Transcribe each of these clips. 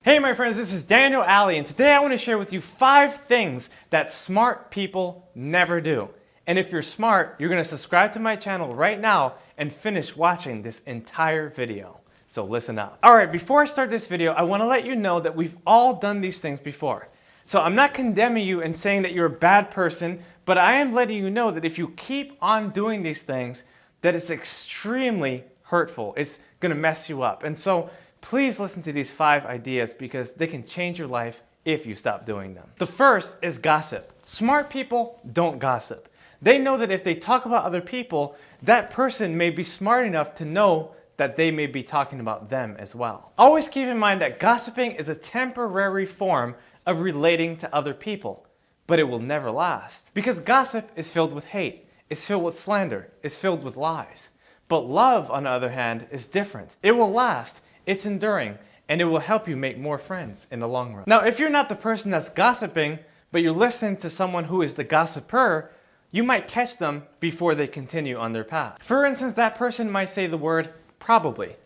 Hey my friends, this is Daniel Alley, and today I want to share with you 5 things that smart people never do. And if you're smart, you're going to subscribe to my channel right now and finish watching this entire video. So listen up. Alright, before I start this video, I want to let you know that we've all done these things before. So I'm not condemning you and saying that you're a bad person, but I am letting you know that if you keep on doing these things, that it's extremely hurtful. It's going to mess you up. And so please listen to these 5 ideas because they can change your life if you stop doing them. The first is gossip. Smart people don't gossip. They know that if they talk about other people, that person may be smart enough to know that they may be talking about them as well. Always keep in mind that gossiping is a temporary form of relating to other people, but it will never last. Because gossip is filled with hate, it's filled with slander, it's filled with lies. But love, on the other hand, is different. It will last. It's enduring, and it will help you make more friends in the long run. Now, if you're not the person that's gossiping, but you're listening to someone who is the gossiper, you might catch them before they continue on their path. For instance, that person might say the word probably.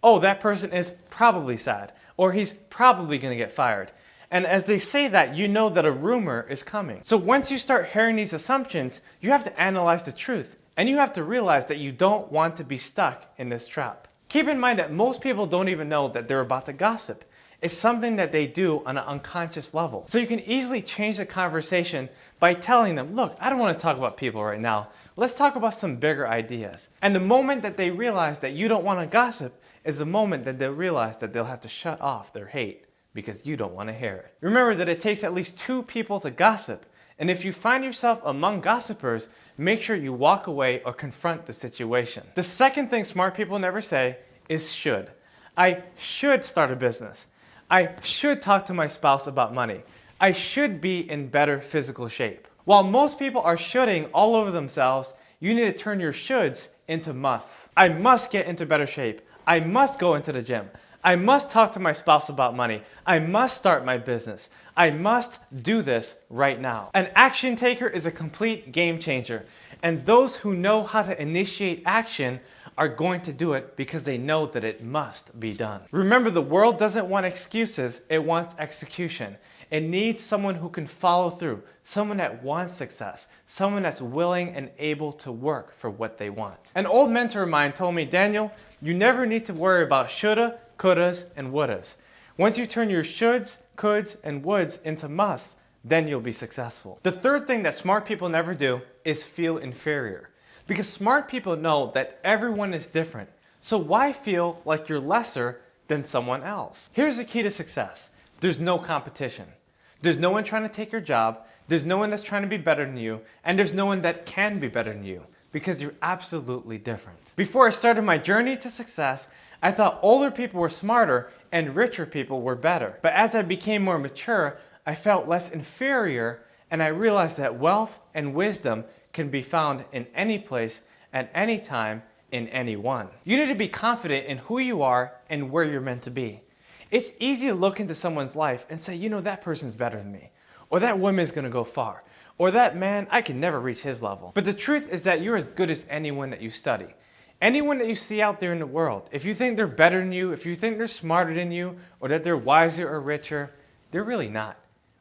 Oh, that person is probably sad, or he's probably going to get fired. And as they say that, you know that a rumor is coming. So once you start hearing these assumptions, you have to analyze the truth, and you have to realize that you don't want to be stuck in this trap. Keep in mind that most people don't even know that they're about to gossip. It's something that they do on an unconscious level. So you can easily change the conversation by telling them, look, I don't want to talk about people right now. Let's talk about some bigger ideas. And the moment that they realize that you don't want to gossip is the moment that they'll realize that they'll have to shut off their hate because you don't want to hear it. Remember that it takes at least 2 people to gossip. And if you find yourself among gossipers, make sure you walk away or confront the situation. The second thing smart people never say is should. I should start a business. I should talk to my spouse about money. I should be in better physical shape. While most people are shoulding all over themselves, you need to turn your shoulds into musts. I must get into better shape. I must go into the gym. I must talk to my spouse about money. I must start my business. I must do this right now. An action taker is a complete game changer. And those who know how to initiate action are going to do it because they know that it must be done. Remember, the world doesn't want excuses, it wants execution. It needs someone who can follow through, someone that wants success, someone that's willing and able to work for what they want. An old mentor of mine told me, Daniel, you never need to worry about shoulda, couldas, and wouldas. Once you turn your shoulds, coulds, and woulds into musts, then you'll be successful. The third thing that smart people never do is feel inferior. Because smart people know that everyone is different. So why feel like you're lesser than someone else? Here's the key to success. There's no competition. There's no one trying to take your job. There's no one that's trying to be better than you. And there's no one that can be better than you. Because you're absolutely different. Before I started my journey to success, I thought older people were smarter and richer people were better. But as I became more mature, I felt less inferior, and I realized that wealth and wisdom can be found in any place, at any time, in anyone. You need to be confident in who you are and where you're meant to be. It's easy to look into someone's life and say, you know, that person's better than me, or that woman's gonna go far, or that man, I can never reach his level. But the truth is that you're as good as anyone that you study. Anyone that you see out there in the world, if you think they're better than you, if you think they're smarter than you, or that they're wiser or richer, they're really not.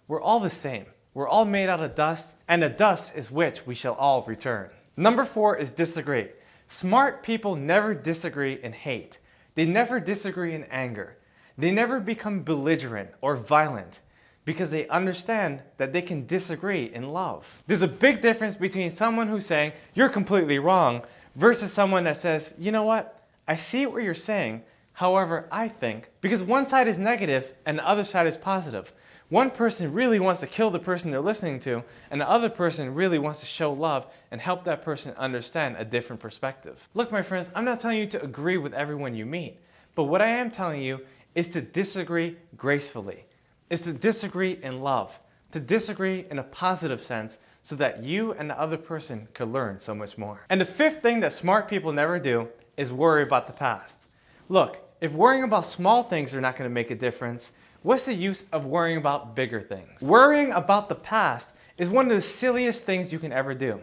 We're all the same. We're all made out of dust, and the dust is which we shall all return. Number 4 is disagree. Smart people never disagree in hate. They never disagree in anger. They never become belligerent or violent because they understand that they can disagree in love. There's a big difference between someone who's saying, you're completely wrong, versus someone that says, you know what, I see what you're saying, however, I think, because one side is negative and the other side is positive. One person really wants to kill the person they're listening to, and the other person really wants to show love and help that person understand a different perspective. Look, my friends, I'm not telling you to agree with everyone you meet, but what I am telling you is to disagree gracefully. It's to disagree in love, to disagree in a positive sense so that you and the other person could learn so much more. And the 5th thing that smart people never do is worry about the past. Look, if worrying about small things are not going to make a difference, what's the use of worrying about bigger things? Worrying about the past is one of the silliest things you can ever do.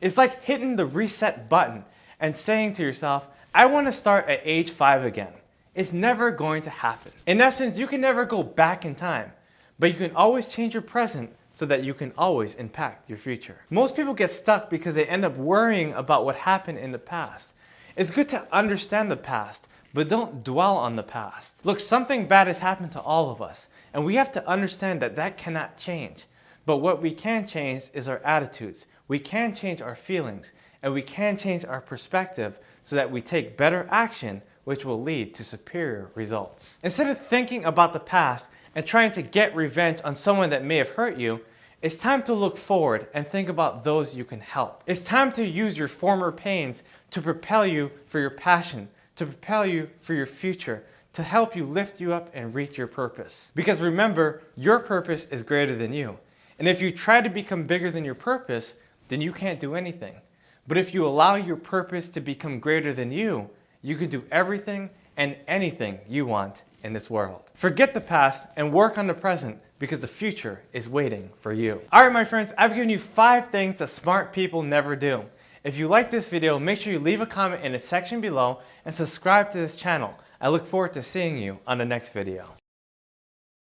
It's like hitting the reset button and saying to yourself, I want to start at age 5 again. it's never going to happen. In essence, you can never go back in time, but you can always change your present so that you can always impact your future. Most people get stuck because they end up worrying about what happened in the past. It's good to understand the past, but don't dwell on the past. Look, something bad has happened to all of us, and we have to understand that that cannot change. But what we can change is our attitudes. We can change our feelings, and we can change our perspective so that we take better action, which will lead to superior results. Instead of thinking about the past and trying to get revenge on someone that may have hurt you, it's time to look forward and think about those you can help. It's time to use your former pains to propel you for your passion, to propel you for your future, to help you lift you up and reach your purpose. Because remember, your purpose is greater than you. And if you try to become bigger than your purpose, then you can't do anything. But if you allow your purpose to become greater than you can do everything and anything you want in this world. Forget the past and work on the present because the future is waiting for you. Alright my friends, I've given you 5 things that smart people never do. If you like this video, make sure you leave a comment in the section below and subscribe to this channel. I look forward to seeing you on the next video.